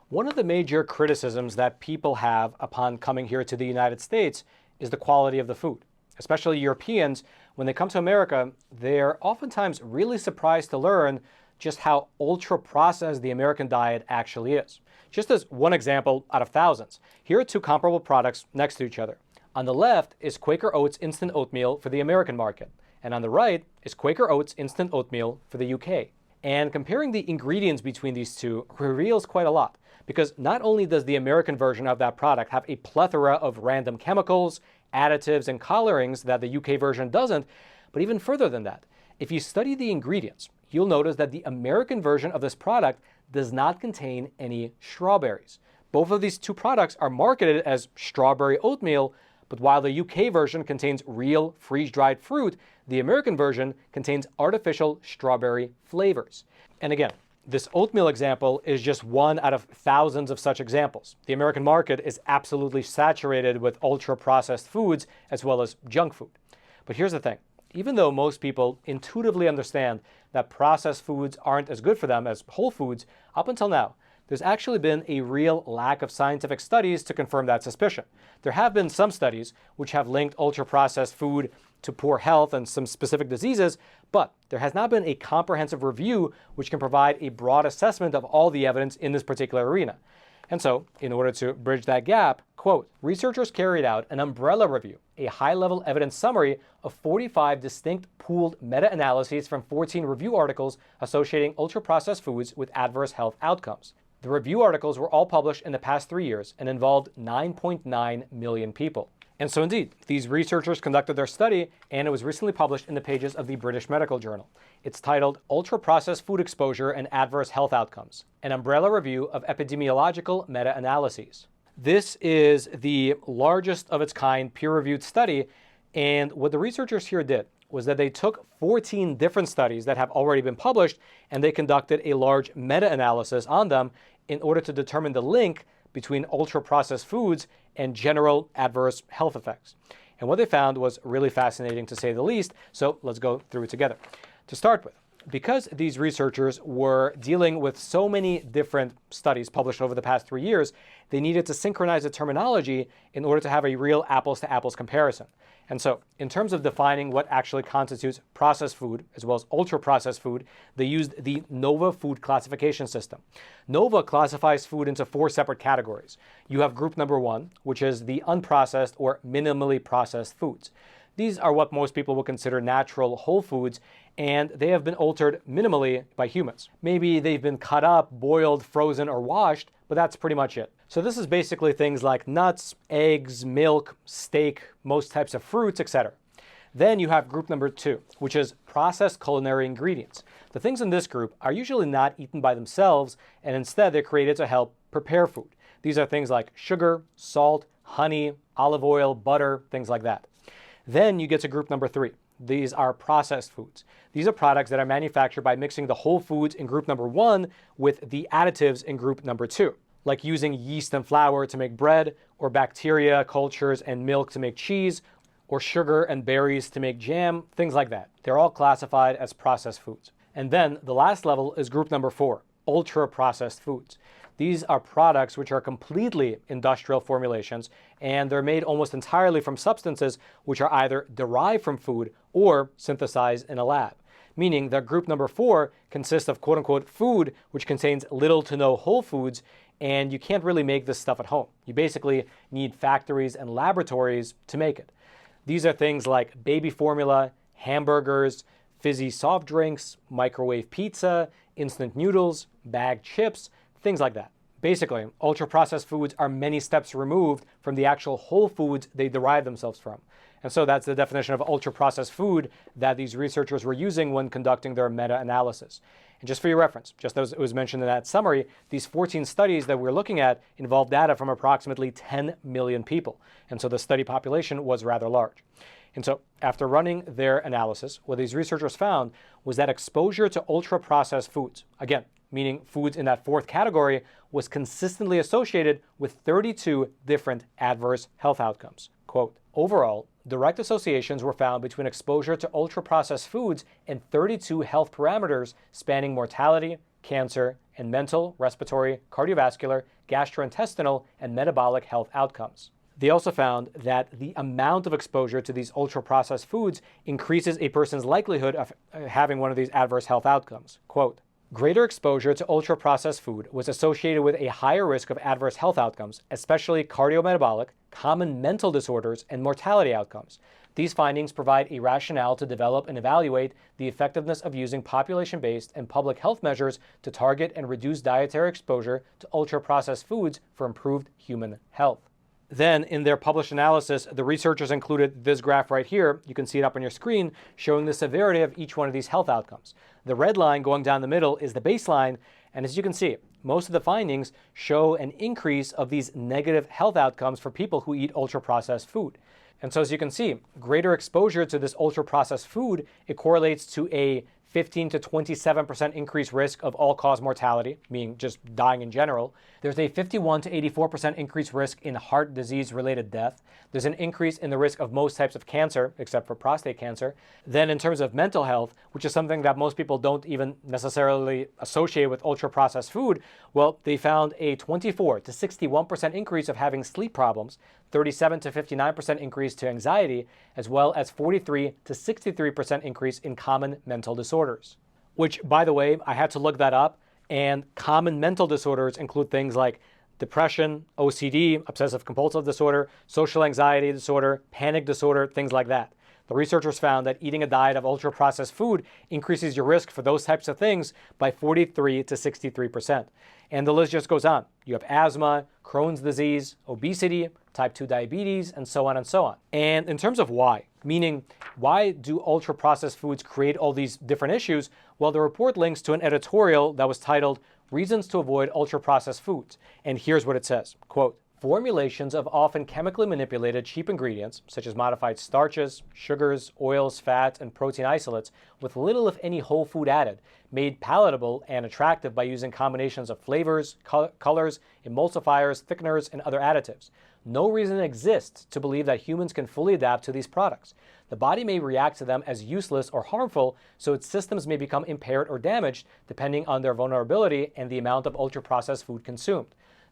One of the major criticisms that people have upon coming here to the United States is the quality of the food. Especially Europeans, when they come to America, they're oftentimes really surprised to learn just how ultra-processed the American diet actually is. Just as one example out of thousands, here are two comparable products next to each other. On the left is Quaker Oats instant oatmeal for the American market, and on the right is Quaker Oats instant oatmeal for the UK. And comparing the ingredients between these two reveals quite a lot, because not only does the American version of that product have a plethora of random chemicals, additives, and colorings that the UK version doesn't, but even further than that, if you study the ingredients, you'll notice that the American version of this product does not contain any strawberries. Both of these two products are marketed as strawberry oatmeal, but while the UK version contains real freeze-dried fruit, the American version contains artificial strawberry flavors. And again, this oatmeal example is just one out of thousands of such examples. The American market is absolutely saturated with ultra-processed foods as well as junk food. But here's the thing. Even though most people intuitively understand that processed foods aren't as good for them as whole foods, up until now, there's actually been a real lack of scientific studies to confirm that suspicion. There have been some studies which have linked ultra-processed food to poor health and some specific diseases, but there has not been a comprehensive review which can provide a broad assessment of all the evidence in this particular arena. And so, in order to bridge that gap, quote, researchers carried out an umbrella review, a high-level evidence summary of 45 distinct pooled meta-analyses from 14 review articles associating ultra-processed foods with adverse health outcomes. The review articles were all published in the past 3 years and involved 9.9 million people. And so indeed, these researchers conducted their study, and it was recently published in the pages of the British Medical Journal. It's titled Ultra-Processed Food Exposure and Adverse Health Outcomes, an umbrella review of epidemiological meta-analyses. This is the largest of its kind peer-reviewed study, and what the researchers here did was that they took 14 different studies that have already been published, and they conducted a large meta-analysis on them in order to determine the link between ultra-processed foods and general adverse health effects. And what they found was really fascinating, to say the least, so let's go through it together. To start with, because these researchers were dealing with so many different studies published over the past 3 years, they needed to synchronize the terminology in order to have a real apples-to-apples comparison. And so, in terms of defining what actually constitutes processed food, as well as ultra-processed food, they used the NOVA food classification system. NOVA classifies food into 4 separate categories. You have group number 1, which is the unprocessed or minimally processed foods. These are what most people would consider natural whole foods, and they have been altered minimally by humans. Maybe they've been cut up, boiled, frozen, or washed, but that's pretty much it. So this is basically things like nuts, eggs, milk, steak, most types of fruits, etc. Then you have group number 2, which is processed culinary ingredients. The things in this group are usually not eaten by themselves, and instead they're created to help prepare food. These are things like sugar, salt, honey, olive oil, butter, things like that. Then you get to group number 3. These are processed foods. These are products that are manufactured by mixing the whole foods in group number 1 with the additives in group number 2, like using yeast and flour to make bread, or bacteria, cultures, and milk to make cheese, or sugar and berries to make jam, things like that. They're all classified as processed foods. And then the last level is group number 4, ultra-processed foods. These are products which are completely industrial formulations, and they're made almost entirely from substances which are either derived from food or synthesized in a lab. Meaning that group number 4 consists of quote-unquote food which contains little to no whole foods, and you can't really make this stuff at home. You basically need factories and laboratories to make it. These are things like baby formula, hamburgers, fizzy soft drinks, microwave pizza, instant noodles, bagged chips, things like that. Basically, ultra-processed foods are many steps removed from the actual whole foods they derive themselves from. And so that's the definition of ultra-processed food that these researchers were using when conducting their meta-analysis. And just for your reference, just as it was mentioned in that summary, these 14 studies that we're looking at involve data from approximately 10 million people. And so the study population was rather large. And so after running their analysis, what these researchers found was that exposure to ultra-processed foods, again, meaning foods in that 4th category, was consistently associated with 32 different adverse health outcomes. Quote, overall, direct associations were found between exposure to ultra-processed foods and 32 health parameters spanning mortality, cancer, and mental, respiratory, cardiovascular, gastrointestinal, and metabolic health outcomes. They also found that the amount of exposure to these ultra-processed foods increases a person's likelihood of having one of these adverse health outcomes. Quote, greater exposure to ultra-processed food was associated with a higher risk of adverse health outcomes, especially cardiometabolic, common mental disorders, and mortality outcomes. These findings provide a rationale to develop and evaluate the effectiveness of using population-based and public health measures to target and reduce dietary exposure to ultra-processed foods for improved human health. Then, in their published analysis, the researchers included this graph right here. You can see it up on your screen, showing the severity of each one of these health outcomes. The red line going down the middle is the baseline, and as you can see, most of the findings show an increase of these negative health outcomes for people who eat ultra-processed food. And so as you can see, greater exposure to this ultra-processed food, it correlates to a 15 to 27% increased risk of all-cause mortality, meaning just dying in general. There's a 51 to 84% increased risk in heart disease-related death. There's an increase in the risk of most types of cancer, except for prostate cancer. Then in terms of mental health, which is something that most people don't even necessarily associate with ultra-processed food, well, they found a 24 to 61% increase of having sleep problems, 37 to 59% increase to anxiety, as well as 43 to 63% increase in common mental disorders. Which, by the way, I had to look that up, and common mental disorders include things like depression, OCD, obsessive compulsive disorder, social anxiety disorder, panic disorder, things like that. The researchers found that eating a diet of ultra-processed food increases your risk for those types of things by 43 to 63%. And the list just goes on. You have asthma, Crohn's disease, obesity, type 2 diabetes, and so on and so on. And in terms of why, meaning why do ultra-processed foods create all these different issues? Well, the report links to an editorial that was titled Reasons to Avoid Ultra-Processed Foods. And here's what it says, quote, formulations of often chemically manipulated cheap ingredients, such as modified starches, sugars, oils, fats, and protein isolates, with little if any whole food added, made palatable and attractive by using combinations of flavors, colors, emulsifiers, thickeners, and other additives. No reason exists to believe that humans can fully adapt to these products. The body may react to them as useless or harmful, so its systems may become impaired or damaged depending on their vulnerability and the amount of ultra-processed food consumed.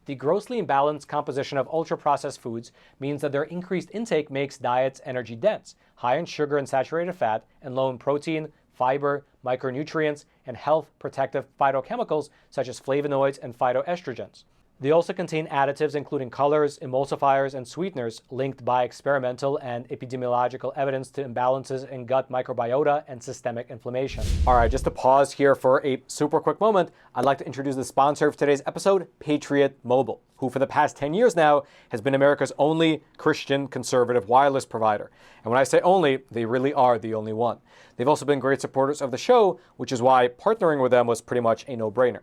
The grossly imbalanced composition of ultra-processed foods means that their increased intake makes diets energy-dense, high in sugar and saturated fat, and low in protein, fiber, micronutrients, and health-protective phytochemicals such as flavonoids and phytoestrogens. They also contain additives including colors, emulsifiers, and sweeteners linked by experimental and epidemiological evidence to imbalances in gut microbiota and systemic inflammation. All right, just to pause here for a super quick moment, I'd like to introduce the sponsor of today's episode, Patriot Mobile, who for the past 10 years now has been America's only Christian conservative wireless provider. And when I say only, they really are the only one. They've also been great supporters of the show, which is why partnering with them was pretty much a no-brainer.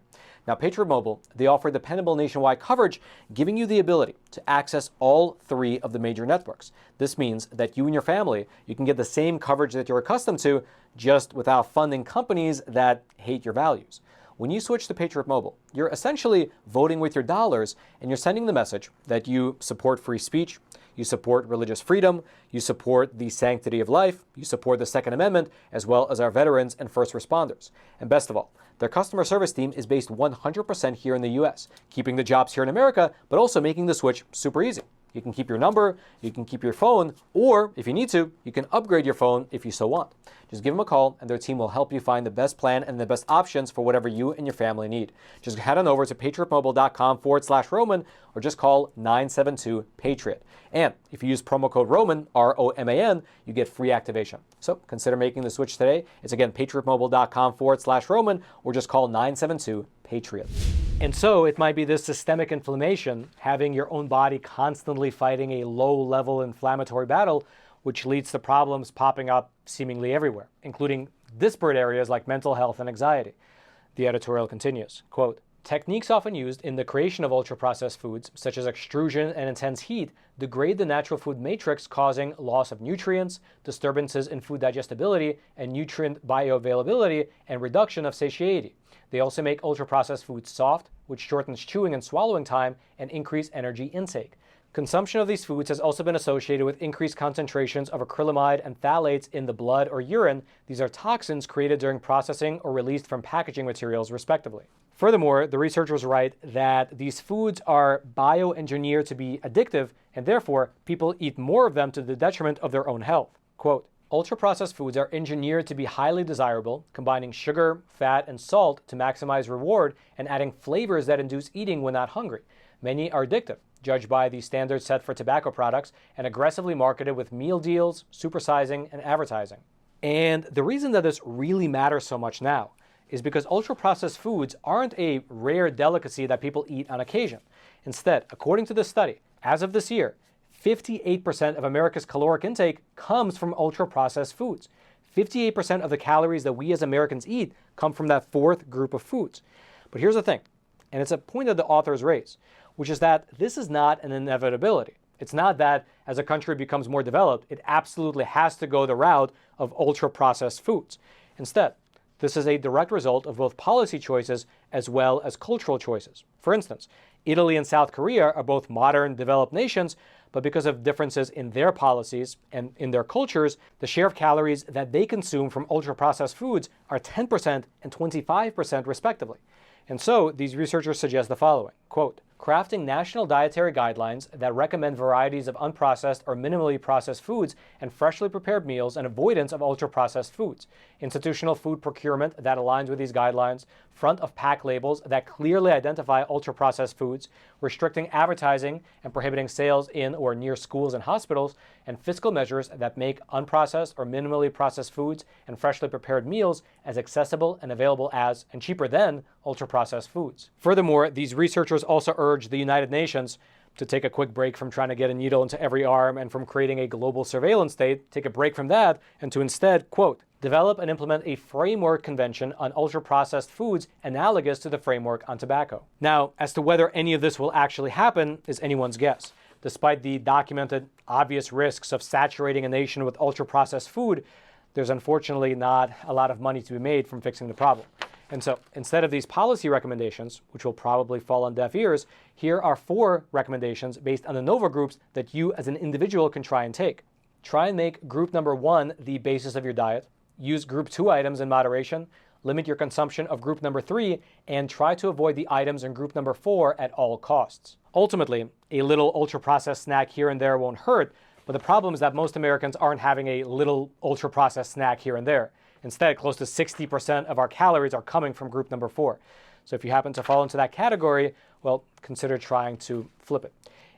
Now, Patriot Mobile, they offer dependable nationwide coverage, giving you the ability to access all three of the major networks. This means that you and your family, you can get the same coverage that you're accustomed to, just without funding companies that hate your values. When you switch to Patriot Mobile, you're essentially voting with your dollars, and you're sending the message that you support free speech, you support religious freedom, you support the sanctity of life, you support the Second Amendment, as well as our veterans and first responders. And best of all, their customer service team is based 100% here in the US, keeping the jobs here in America, but also making the switch super easy. You can keep your number, you can keep your phone, or if you need to, you can upgrade your phone if you so want. Just give them a call and their team will help you find the best plan and the best options for whatever you and your family need. Just head on over to patriotmobile.com/Roman or just call 972-PATRIOT. And if you use promo code ROMAN, ROMAN, you get free activation. So consider making the switch today. It's again patriotmobile.com/Roman or just call 972-PATRIOT. And so it might be this systemic inflammation, having your own body constantly fighting a low-level inflammatory battle, which leads to problems popping up seemingly everywhere, including disparate areas like mental health and anxiety. The editorial continues, quote, techniques often used in the creation of ultra-processed foods, such as extrusion and intense heat, degrade the natural food matrix, causing loss of nutrients, disturbances in food digestibility, and nutrient bioavailability, and reduction of satiety. They also make ultra-processed foods soft, which shortens chewing and swallowing time and increase energy intake. Consumption of these foods has also been associated with increased concentrations of acrylamide and phthalates in the blood or urine. These are toxins created during processing or released from packaging materials, respectively. Furthermore, the researchers write that these foods are bioengineered to be addictive, and therefore people eat more of them to the detriment of their own health. Quote, ultra-processed foods are engineered to be highly desirable, combining sugar, fat, and salt to maximize reward and adding flavors that induce eating when not hungry. Many are addictive, judged by the standards set for tobacco products, and aggressively marketed with meal deals, supersizing, and advertising. And the reason that this really matters so much now is because ultra-processed foods aren't a rare delicacy that people eat on occasion. Instead, according to this study, as of this year, 58% of America's caloric intake comes from ultra-processed foods. 58% of the calories that we as Americans eat come from that fourth group of foods. But here's the thing, and it's a point that the authors raise, which is that this is not an inevitability. It's not that as a country becomes more developed, it absolutely has to go the route of ultra-processed foods. Instead, this is a direct result of both policy choices as well as cultural choices. For instance, Italy and South Korea are both modern, developed nations, but because of differences in their policies and in their cultures, the share of calories that they consume from ultra-processed foods are 10% and 25% respectively. And so these researchers suggest the following, quote, crafting national dietary guidelines that recommend varieties of unprocessed or minimally processed foods and freshly prepared meals and avoidance of ultra-processed foods, institutional food procurement that aligns with these guidelines, front-of-pack labels that clearly identify ultra-processed foods, restricting advertising and prohibiting sales in or near schools and hospitals, and fiscal measures that make unprocessed or minimally processed foods and freshly prepared meals as accessible and available as, and cheaper than, ultra-processed foods. Furthermore, these researchers also urge the United Nations to take a quick break from trying to get a needle into every arm and from creating a global surveillance state, take a break from that, and to instead, quote, develop and implement a framework convention on ultra-processed foods analogous to the framework on tobacco. Now, as to whether any of this will actually happen is anyone's guess. Despite the documented obvious risks of saturating a nation with ultra-processed food, there's unfortunately not a lot of money to be made from fixing the problem. And so instead of these policy recommendations, which will probably fall on deaf ears, here are 4 recommendations based on the NOVA groups that you as an individual can try and take. Try and make group number 1 the basis of your diet. Use group 2 items in moderation. Limit your consumption of group number 3, and try to avoid the items in group number 4 at all costs. Ultimately, a little ultra-processed snack here and there won't hurt, but the problem is that most Americans aren't having a little ultra-processed snack here and there. Instead, close to 60% of our calories are coming from group number 4. So if you happen to fall into that category, well, consider trying to flip it.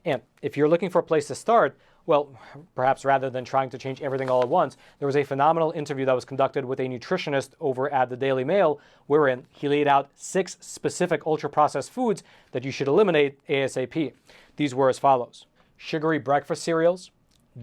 And if you're looking for a place to start, well, perhaps rather than trying to change everything all at once, there was a phenomenal interview that was conducted with a nutritionist over at the Daily Mail, wherein he laid out 6 specific ultra-processed foods that you should eliminate ASAP. These were as follows: sugary breakfast cereals,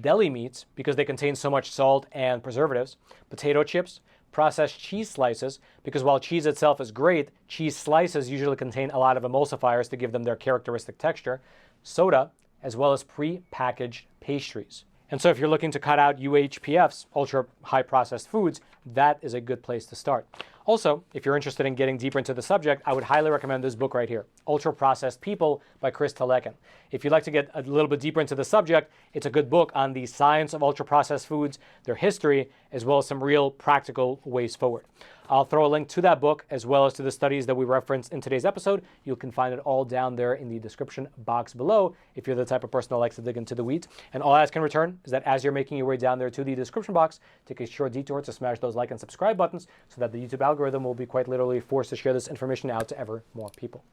deli meats, because they contain so much salt and preservatives, potato chips, processed cheese slices, because while cheese itself is great, cheese slices usually contain a lot of emulsifiers to give them their characteristic texture, soda, as well as pre-packaged pastries. And so if you're looking to cut out UHPFs, ultra high processed foods, that is a good place to start. Also, if you're interested in getting deeper into the subject, I would highly recommend this book right here, Ultra Processed People by Chris Telekin. If you'd like to get a little bit deeper into the subject, it's a good book on the science of ultra processed foods, their history, as well as some real practical ways forward. I'll throw a link to that book as well as to the studies that we referenced in today's episode. You can find it all down there in the description box below if you're the type of person that likes to dig into the weeds. And all I ask in return is that as you're making your way down there to the description box, take a short detour to smash those like and subscribe buttons so that the YouTube algorithm will be quite literally forced to share this information out to ever more people.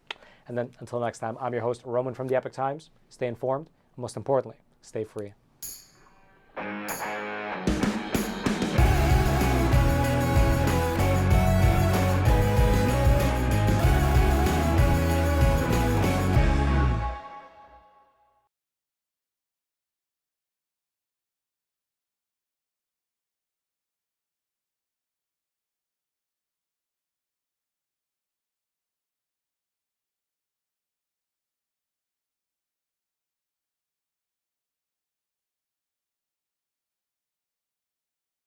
And then until next time, I'm your host, Roman from the Epoch Times. Stay informed, and most importantly, stay free.